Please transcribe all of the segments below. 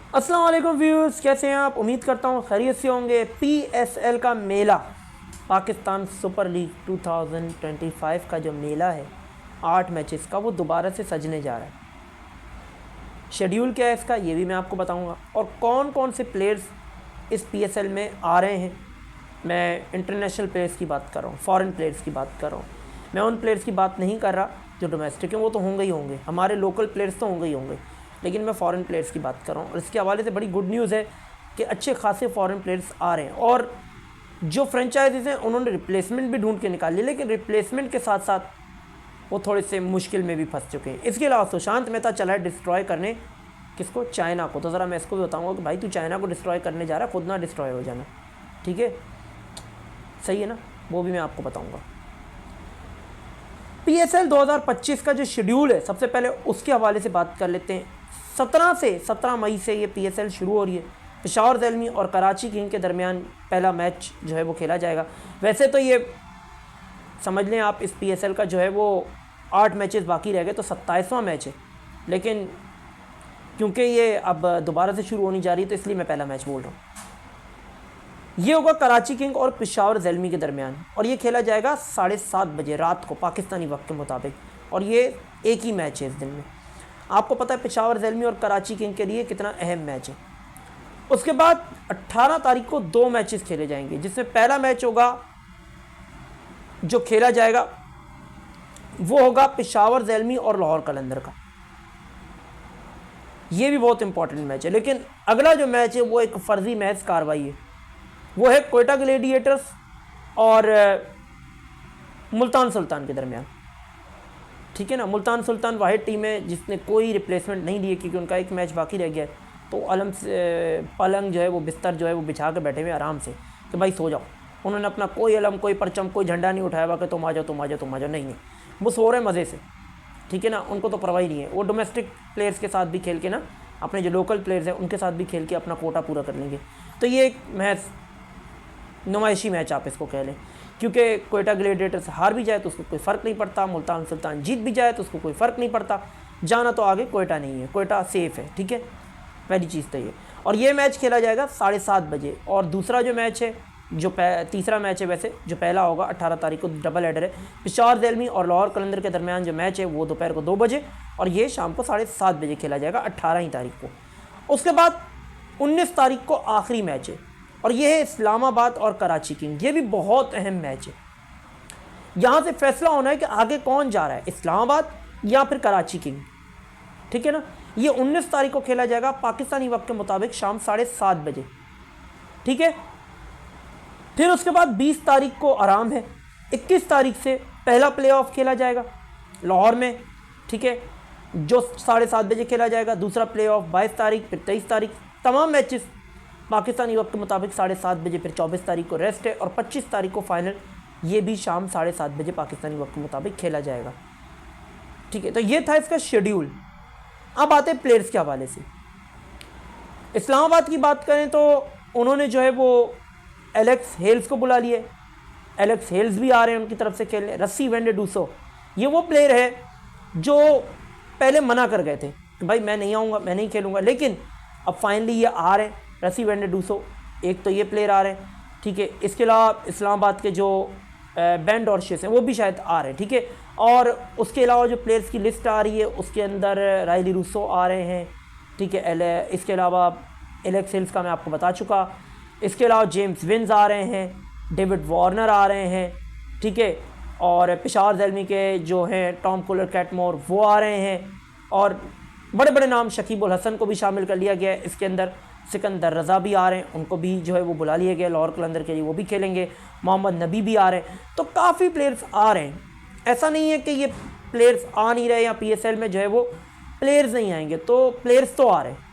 अस्सलाम वालेकुम व्यूअर्स, कैसे हैं आप? उम्मीद करता हूँ खैरियत से होंगे। पीएसएल का मेला, पाकिस्तान सुपर लीग 2025 का जो मेला है 8 मैचेस का, वो दोबारा से सजने जा रहा है। शेड्यूल क्या है इसका, ये भी मैं आपको बताऊंगा, और कौन कौन से प्लेयर्स इस पीएसएल में आ रहे हैं। मैं इंटरनेशनल प्लेयर्स की बात कर रहा हूँ, फॉरेन प्लेयर्स की बात कर रहा हूँ। मैं उन प्लेयर्स की बात नहीं कर रहा जो डोमेस्टिक हैं, वो तो होंगे ही होंगे, हमारे लोकल प्लेयर्स तो होंगे ही होंगे, लेकिन मैं फ़ॉरेन प्लेयर्स की बात कर रहा हूँ। और इसके हवाले से बड़ी गुड न्यूज़ है कि अच्छे खासे फ़ॉरेन प्लेयर्स आ रहे हैं, और जो फ्रेंचाइजीज़ हैं उन्होंने रिप्लेसमेंट भी ढूंढ के निकाल ली, लेकिन रिप्लेसमेंट के साथ साथ वो थोड़े से मुश्किल में भी फंस चुके हैं। इसके अलावा सुशांत मेहता चला है डिस्ट्रॉय करने किसको, चाइना को। तो ज़रा मैं इसको भी बताऊँगा कि भाई तू चाइना को डिस्ट्रॉय करने जा रहा है, खुद ना डिस्ट्रॉय हो जाना, ठीक है? सही है ना, वो भी मैं आपको बताऊँगा। पीएसएल 2025 का जो शेड्यूल है, सबसे पहले उसके हवाले से बात कर लेते हैं। 17 मई से ये पीएसएल शुरू हो रही है। पेशावर ज़ल्मी और कराची किंग के दरमियान पहला मैच जो है वो खेला जाएगा। वैसे तो ये समझ लें आप, इस पीएसएल का जो है वो 8 मैचेस बाकी रह गए, तो 27वां मैच है, लेकिन क्योंकि ये अब दोबारा से शुरू होनी जा रही है तो इसलिए मैं पहला मैच बोल रहा हूँ। ये होगा कराची किंग और पेशावर ज़ल्मी के दरमियान, और ये खेला जाएगा 7:30 बजे रात को पाकिस्तानी वक्त के मुताबिक, और ये एक ही मैच है इस दिन में। आपको पता है पेशावर ज़ल्मी और कराची किंग के लिए कितना अहम मैच है। उसके बाद 18 तारीख को 2 मैचेस खेले जाएंगे, जिसमें पहला मैच होगा जो खेला जाएगा वो होगा पेशावर ज़ल्मी और लाहौर कलंदर का। ये भी बहुत इंपॉर्टेंट मैच है। लेकिन अगला जो मैच है वो एक फ़र्जी मैच कार्रवाई है, वो है कोयटा ग्लेडिएटर्स और मुल्तान सुल्तान के दरमियान, ठीक है ना। मुल्तान सुल्तान वाहिद टीम है जिसने कोई रिप्लेसमेंट नहीं दी है, क्योंकि उनका एक मैच बाकी रह गया है। तो अलम से पलंग जो है वो, बिस्तर जो है वो बिछा के बैठे हुए आराम से कि भाई सो जाओ। उन्होंने अपना कोई अलम, कोई परचम, कोई झंडा नहीं उठाया हुआ कि तुम आ जाओ तुम आ जाओ तुम आ जाओ, नहीं है, वो सो रहे मज़े से, ठीक है ना। उनको तो परवाह ही नहीं है। वो डोमेस्टिक प्लेयर्स के साथ भी खेल के ना, अपने जो लोकल प्लेयर्स हैं उनके साथ भी खेल के अपना कोटा पूरा कर लेंगे। तो ये एक मैच, नुमाइशी मैच आप इसको कह लें, क्योंकि कोयटा ग्लेडिएटर्स हार भी जाए तो उसको कोई फ़र्क नहीं पड़ता, मुल्तान सुल्तान जीत भी जाए तो उसको कोई फ़र्क नहीं पड़ता। जाना तो आगे कोयटा नहीं है, कोयटा सेफ़ है, ठीक है। पहली चीज़ तो ये। और ये मैच खेला जाएगा 7:30 बजे। और दूसरा जो मैच है, जो तीसरा मैच है वैसे, जो पहला होगा 18 तारीख को, डबल हेडर है। पेशावर ज़ल्मी और लाहौर कलंदर के दरमियान जो मैच है वो दोपहर को 2 बजे, और ये शाम को 7:30 बजे खेला जाएगा 18 ही तारीख को। उसके बाद 19 तारीख को आखिरी मैच है, और ये है इस्लामाबाद और कराची किंग। ये भी बहुत अहम मैच है। यहाँ से फैसला होना है कि आगे कौन जा रहा है, इस्लामाबाद या फिर कराची किंग, ठीक है ना। ये 19 तारीख को खेला जाएगा पाकिस्तानी वक्त के मुताबिक शाम 7:30 बजे, ठीक है। फिर उसके बाद 20 तारीख को आराम है। 21 तारीख से पहला प्लेऑफ खेला जाएगा लाहौर में, ठीक है, जो 7:30 बजे खेला जाएगा। दूसरा प्लेऑफ 22 तारीख, फिर 23 तारीख। तमाम मैचेस पाकिस्तानी वक्त के मुताबिक 7:30 बजे, फिर 24 तारीख को रेस्ट है, और 25 तारीख को फाइनल, ये भी शाम 7:30 बजे पाकिस्तानी वक्त के मुताबिक खेला जाएगा, ठीक है। तो ये था इसका शेड्यूल। अब आते हैं प्लेयर्स के हवाले से। इस्लामाबाद की बात करें तो उन्होंने जो है वो एलेक्स हेल्स को बुला लिया। एलेक्स हेल्स भी आ रहे हैं उनकी तरफ से खेलने। रस्सी वेंडे डूसो, ये वो प्लेयर है जो पहले मना कर गए थे कि भाई मैं नहीं आऊँगा, मैं नहीं खेलूँगा, लेकिन अब फाइनली ये आ रहे हैं। रस्सी वेंडे डूसो, एक तो ये प्लेयर आ रहे हैं, ठीक है। इसके अलावा इस्लामाबाद के जो बैंड और शेस हैं वो भी शायद आ रहे हैं, ठीक है। और उसके अलावा जो प्लेयर्स की लिस्ट आ रही है उसके अंदर रायली रूसो आ रहे हैं, ठीक है। इसके अलावा एलेक्स हिल्स का मैं आपको बता चुका। इसके अलावा जेम्स विंस आ रहे हैं, डेविड वार्नर आ रहे हैं, ठीक है। और पेशावर ज़ल्मी के जो हैं टॉम कुलर कैटमोर वो आ रहे हैं, और बड़े बड़े नाम, शकीब उल हसन को भी शामिल कर लिया गया है इसके अंदर। सिकंदर रज़ा भी आ रहे हैं, उनको भी जो है वो बुला लिया गया लाहौर कलंदर के लिए, वो भी खेलेंगे। मोहम्मद नबी भी आ रहे हैं। तो काफ़ी प्लेयर्स आ रहे हैं। ऐसा नहीं है कि ये प्लेयर्स आ नहीं रहे या पीएसएल में जो है वो प्लेयर्स नहीं आएंगे, तो प्लेयर्स तो आ रहे हैं।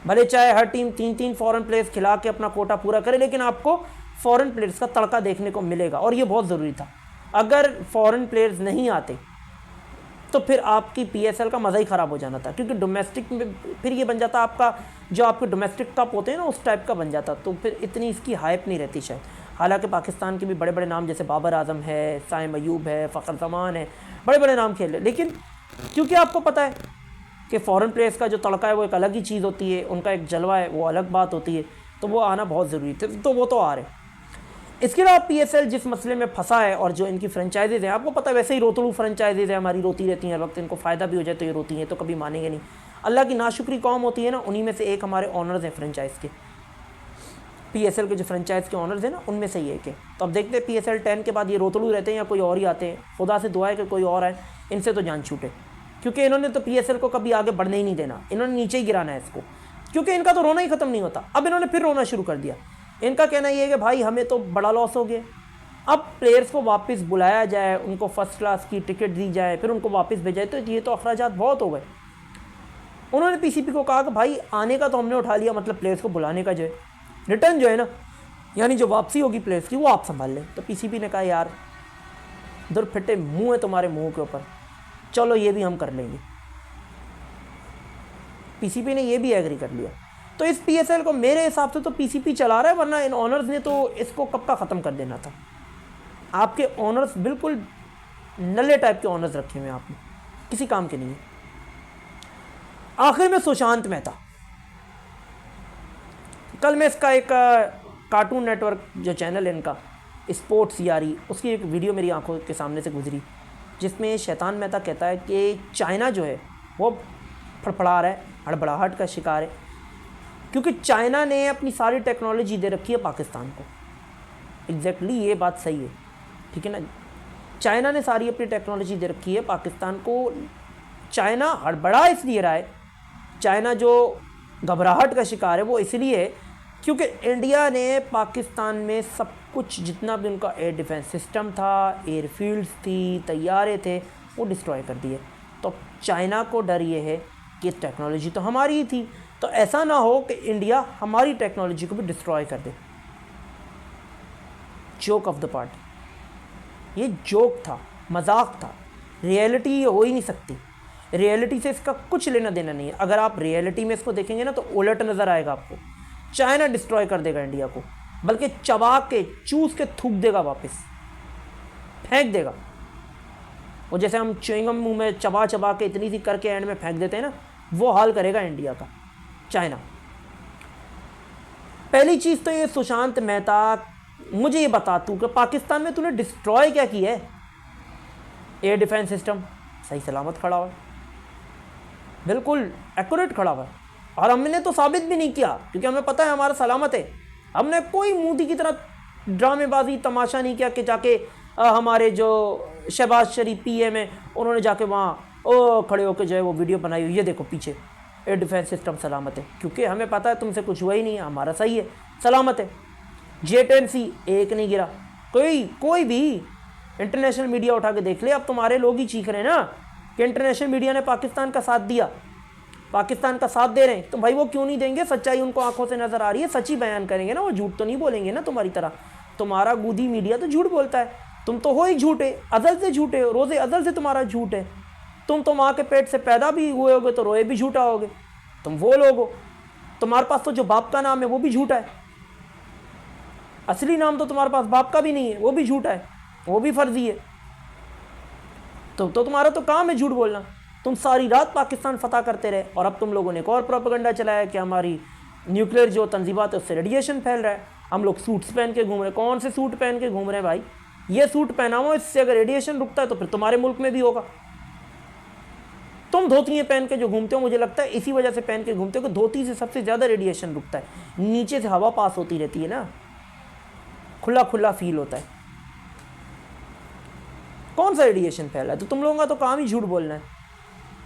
भले चाहे हर टीम 3-3 फॉरेन प्लेयर्स खिला के अपना कोटा पूरा करे, लेकिन आपको फॉरेन प्लेयर्स का तड़का देखने को मिलेगा, और ये बहुत ज़रूरी था। अगर फॉरेन प्लेयर्स नहीं आते तो फिर आपकी पीएसएल का मज़ा ही ख़राब हो जाना था, क्योंकि डोमेस्टिक में फिर ये बन जाता आपका, जो आपके डोमेस्टिक कप होते हैं ना, उस टाइप का बन जाता, तो फिर इतनी इसकी हाइप नहीं रहती शायद। हालांकि पाकिस्तान के भी बड़े बड़े नाम जैसे बाबर आजम है, साइम अयूब है, फ़खर ज़मान है, बड़े बड़े नाम खेल रहे, लेकिन क्योंकि आपको पता है कि फ़ॉरेन प्लेयर्स का जो तड़का है वो एक अलग ही चीज़ होती है, उनका एक जलवा है, वो अलग बात होती है, तो वो आना बहुत ज़रूरी थे, तो वो तो आ रहे। इसके अलावा PSL जिस मसले में फंसा है और जो इनकी फ्रेंचाइजीज़ हैं, आपको पता है वैसे ही रोतड़ू फ्रेंचाइजीज़ है हमारी, रोती रहती हैं हर वक्त, इनको फ़ायदा भी हो जाए तो ये रोती हैं, तो कभी मानेंगे नहीं। अल्लाह की नाशुक्री कौम होती है ना, उन्हीं में से एक हमारे ऑनर्स हैं फ्रेंचाइज़ के, PSL के जो फ्रेंचाइज़ के ऑनर्स हैं ना, उनमें से ही एक है। तो अब देखते हैं PSL 10 के बाद ये रोतड़ू रहते हैं या कोई और ही आते हैं। खुदा से दुआ है कि कोई और आए, इनसे तो जान छूटे, क्योंकि इन्होंने तो PSL को कभी आगे बढ़ने ही नहीं देना, इन्होंने नीचे ही गिराना है इसको, क्योंकि इनका तो रोना ही ख़त्म नहीं होता। अब इन्होंने फिर रोना शुरू कर दिया। इनका कहना ये है कि भाई हमें तो बड़ा लॉस हो गया, अब प्लेयर्स को वापस बुलाया जाए, उनको फर्स्ट क्लास की टिकट दी जाए, फिर उनको वापस भेजाए, तो ये तो अखराजात बहुत हो गए। उन्होंने PCB को कहा कि भाई आने का तो हमने उठा लिया, मतलब प्लेयर्स को बुलाने का जो है, रिटर्न जो है ना, यानी जो वापसी होगी प्लेयर्स की, वो आप संभाल लें। तो PCB ने कहा यार दुर फिटे मुँह है तुम्हारे मुँह के ऊपर, चलो ये भी हम कर लेंगे। PCB ने ये भी एग्री कर लिया। तो इस PSL को मेरे हिसाब से तो PCB चला रहा है, वरना इन ऑनर्स ने तो इसको कब का ख़त्म कर देना था। आपके ऑनर्स बिल्कुल नल्ले टाइप के ऑनर्स रखे हुए हैं आपने, किसी काम के नहीं है। आखिर में सुशांत मेहता, कल मैं इसका एक कार्टून नेटवर्क जो चैनल है इनका स्पोर्ट्स यारी, उसकी एक वीडियो मेरी आंखों के सामने से गुजरी, जिसमें शैतान मेहता कहता है कि चाइना जो है वो फड़फड़ा रहा है, हड़बड़ाहट का शिकार है, क्योंकि चाइना ने अपनी सारी टेक्नोलॉजी दे रखी है पाकिस्तान को। एग्जैक्टली ये बात सही है, ठीक है ना, चाइना ने सारी अपनी टेक्नोलॉजी दे रखी है पाकिस्तान को। चाइना हड़बड़ा इसलिए रहा है, चाइना जो घबराहट का शिकार है वो इसलिए है क्योंकि इंडिया ने पाकिस्तान में सब कुछ, जितना भी उनका एयर डिफेंस सिस्टम था, एयरफील्ड्स थी, तैयारे थे, वो डिस्ट्रॉय कर दिए। तो चाइना को डर ये है कि टेक्नोलॉजी तो हमारी ही थी, तो ऐसा ना हो कि इंडिया हमारी टेक्नोलॉजी को भी डिस्ट्रॉय कर दे। जोक ऑफ द पार्ट, ये जोक था, मजाक था, रियलिटी ये हो ही नहीं सकती। रियलिटी से इसका कुछ लेना देना नहीं है। अगर आप रियलिटी में इसको देखेंगे ना तो उलट नज़र आएगा आपको। चाइना डिस्ट्रॉय कर देगा इंडिया को, बल्कि चबा के चूस के थूक देगा, वापस फेंक देगा। और जैसे हम च्युइंगम मुंह में चबा चबा के इतनी सी करके एंड में फेंक देते हैं ना, वो हाल करेगा इंडिया का चाइना। पहली चीज़ तो ये सुशांत मेहता, मुझे ये बता तू कि पाकिस्तान में तूने डिस्ट्रॉय क्या किया है? एयर डिफेंस सिस्टम सही सलामत खड़ा हुआ है, बिल्कुल एक्यूरेट खड़ा हुआ है, और हमने तो साबित भी नहीं किया क्योंकि हमें पता है हमारा सलामत है। हमने कोई मोदी की तरह ड्रामेबाजी तमाशा नहीं किया कि जाके हमारे जो शहबाज शरीफ PM है, उन्होंने जाके वहाँ खड़े होकर जो है वो वीडियो बनाई हुई, ये देखो पीछे एयर डिफेंस सिस्टम सलामत है, क्योंकि हमें पता है तुमसे कुछ हुआ ही नहीं है, हमारा सही है, सलामत है। J-10C एक नहीं गिरा, कोई भी इंटरनेशनल मीडिया उठा के देख ले। अब तुम्हारे लोग ही चीख रहे हैं ना कि इंटरनेशनल मीडिया ने पाकिस्तान का साथ दिया, पाकिस्तान का साथ दे रहे हैं, तो भाई वो क्यों नहीं देंगे? सच्चाई उनको आंखों से नज़र आ रही है, सच ही बयान करेंगे ना, वो झूठ तो नहीं बोलेंगे ना तुम्हारी तरह। तुम्हारा गूदी मीडिया तो झूठ बोलता है, तुम तो हो ही झूठे, अज़ल से झूठे हो, रोज़े अज़ल से तुम्हारा झूठ है। तुम तो माँ के पेट से पैदा भी हुए होगे तो रोए भी झूठा होगे, तुम वो लोग हो। तुम्हारे पास तो जो बाप का नाम है वो भी झूठा है, असली नाम तो तुम्हारे पास बाप का भी नहीं है, वो भी झूठा है, वो भी फर्जी है। तो तुम्हारा तो काम है झूठ बोलना। तुम सारी रात पाकिस्तान फतह करते रहे, और अब तुम लोगों ने एक और प्रोपेगेंडा चलाया कि हमारी न्यूक्लियर जो तंजीबात है उससे रेडिएशन फैल रहा है। हम लोग सूट्स पहन के घूम रहे हैं। कौन से सूट पहन के घूम रहे हैं भाई? ये सूट पहना हुआ, इससे अगर रेडिएशन रुकता है तो फिर तुम्हारे मुल्क में भी होगा। तुम धोतियाँ पहन के जो घूमते हो, मुझे लगता है इसी वजह से पहन के घूमते हो कि धोती से सबसे ज़्यादा रेडिएशन रुकता है, नीचे से हवा पास होती रहती है ना, खुला खुला फील होता है। कौन सा रेडिएशन फैला है? तो तुम लोगों का तो काम ही झूठ बोलना है,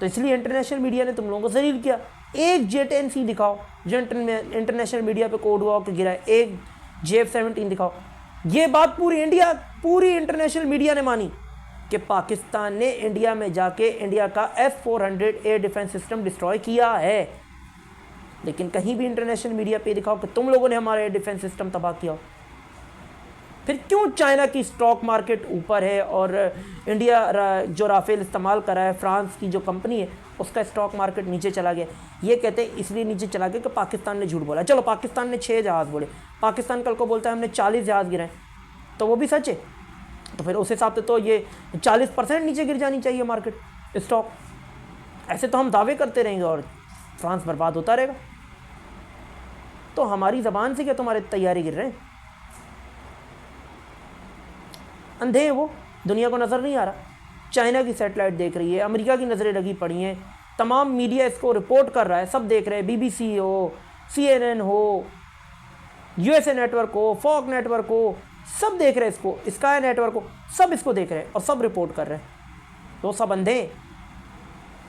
तो इसलिए इंटरनेशनल मीडिया ने तुम लोगों को जलील किया। एक J-10C दिखाओ जो इंटरनेशनल मीडिया पे कोड हुआ कि गिरा है, एक JF-17 दिखाओ। ये बात पूरी इंटरनेशनल मीडिया ने मानी कि पाकिस्तान ने इंडिया में जाके इंडिया का F-400 air defence system destroy किया है, लेकिन कहीं भी इंटरनेशनल मीडिया पे दिखाओ कि तुम लोगों ने हमारा एयर डिफेंस सिस्टम तबाह किया हो। फिर क्यों चाइना की स्टॉक मार्केट ऊपर है और इंडिया जो राफेल इस्तेमाल कर रहा है, फ्रांस की जो कंपनी है, उसका स्टॉक मार्केट नीचे चला गया? ये कहते हैं इसलिए नीचे चला गया कि पाकिस्तान ने झूठ बोला। चलो पाकिस्तान ने 6 जहाज़ बोले, पाकिस्तान कल को बोलता है हमने 40 जहाज़ गिराए, तो वो भी सच है। तो फिर उस हिसाब से तो ये 40% नीचे गिर जानी चाहिए मार्केट स्टॉक। ऐसे तो हम दावे करते रहेंगे और फ्रांस बर्बाद होता रहेगा। तो हमारी ज़बान से क्या तुम्हारे तैयारी गिर रहे हैं? अंधे हैं वो, दुनिया को नज़र नहीं आ रहा। चाइना की सैटेलाइट देख रही है, अमेरिका की नज़रें लगी पड़ी हैं, तमाम मीडिया इसको रिपोर्ट कर रहा है, सब देख रहे हैं, BBC हो, CNN हो, USA नेटवर्क हो, फॉक्स नेटवर्क हो, सब देख रहे हैं इसको, स्काई नेटवर्क हो, सब इसको देख रहे हैं और सब रिपोर्ट कर रहे हैं। तो सब अंधे।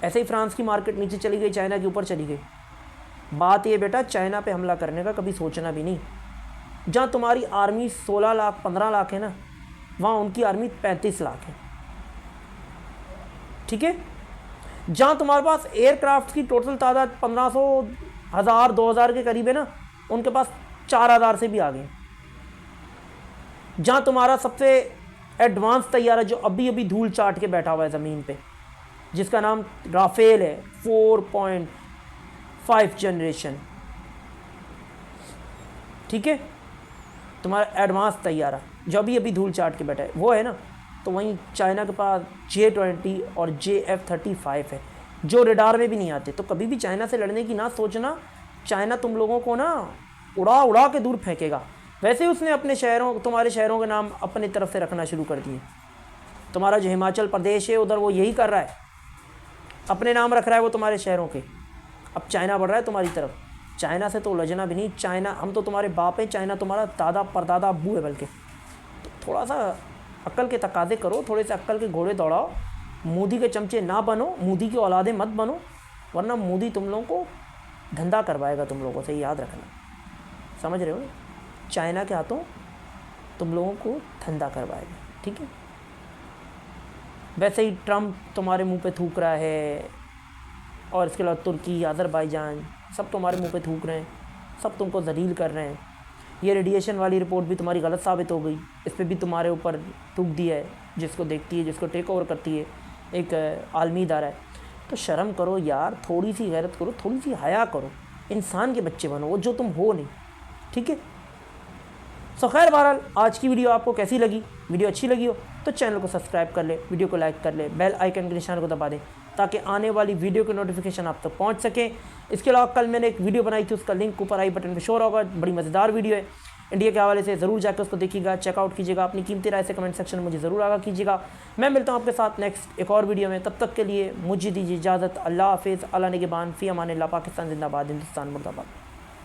ऐसे ही फ्रांस की मार्केट नीचे चली गई, चाइना के ऊपर चली गई। बात ये बेटा, चाइना पे हमला करने का कभी सोचना भी नहीं। जहाँ तुम्हारी आर्मी 16 लाख 15 लाख है ना, वहाँ उनकी आर्मी 35 लाख है, ठीक है। जहाँ तुम्हारे पास एयरक्राफ्ट की टोटल तादाद 1500, 1000, 2000 के करीब है ना, उनके पास 4000 से भी आगे। जहाँ तुम्हारा सबसे एडवांस तैयारा जो अभी अभी धूल चाट के बैठा हुआ है ज़मीन पे, जिसका नाम राफेल है, 4.5 जनरेशन, ठीक है, तुम्हारा एडवांस तैयारा जो अभी अभी धूल चाट के बैठा है वो है ना। तो वहीं चाइना के पास J-20 और JF-35 है जो रडार में भी नहीं आते। तो कभी भी चाइना से लड़ने की ना सोचना, चाइना तुम लोगों को ना उड़ा उड़ा के दूर फेंकेगा। वैसे ही उसने अपने शहरों, तुम्हारे शहरों के नाम अपनी तरफ से रखना शुरू कर दिए। तुम्हारा जो हिमाचल प्रदेश है उधर वो यही कर रहा है, अपने नाम रख रहा है वो तुम्हारे शहरों के। अब चाइना बढ़ रहा है तुम्हारी तरफ। चाइना से तो उलझना भी नहीं। चाइना, हम तो तुम्हारे बाप हैं, चाइना तुम्हारा दादा परदादा अब्बू है बल्कि। तो थोड़ा सा अक्ल के तकाजे करो, थोड़े से अक्ल के घोड़े दौड़ाओ। मोदी के चमचे ना बनो, मोदी की औलादे मत बनो, वरना मोदी तुम लोगों को धंधा करवाएगा तुम लोगों से, याद रखना। समझ रहे हो? चाइना के हाथों तुम लोगों को धंधा करवाएगा, ठीक है। वैसे ही ट्रम्प तुम्हारे मुंह पे थूक रहा है, और इसके अलावा तुर्की, अज़रबैजान, सब तुम्हारे मुंह पे थूक रहे हैं, सब तुमको जलील कर रहे हैं। ये रेडिएशन वाली रिपोर्ट भी तुम्हारी गलत साबित हो गई, इस पर भी तुम्हारे ऊपर थूक दिया है, जिसको देखती है, जिसको टेक ओवर करती है एक आलमी इदारा है। तो शर्म करो यार, थोड़ी सी गैरत करो, थोड़ी सी हया करो, इंसान के बच्चे बनो, वो जो तुम हो नहीं, ठीक है। सो खैर, बहरहाल आज की वीडियो आपको कैसी लगी? वीडियो अच्छी लगी हो तो चैनल को सब्सक्राइब कर ले, वीडियो को लाइक कर ले, बेल आइकन के निशान को दबा दें ताकि आने वाली वीडियो की नोटिफिकेशन आप तक पहुंच सके। इसके अलावा कल मैंने एक वीडियो बनाई थी, उसका लिंक ऊपर आई बटन पे शो होगा। बड़ी मज़ेदार वीडियो है, इंडिया के हवाले से। ज़रूर जाकर उसको देखिएगा, चेकआउट कीजिएगा। अपनी कीमती राय से कमेंट सेक्शन में मुझे ज़रूर आगा कीजिएगा। मैं मिलता हूँ आपके साथ नेक्स्ट एक और वीडियो में। तब तक के लिए मुझे दीजिए इजाज़त। अल्लाह हाफिज़, अल्लाह निगहबान, फ़ी अमान अल्लाह। पाकिस्तान जिंदाबाद, हिंदुस्तान मुर्दाबाद।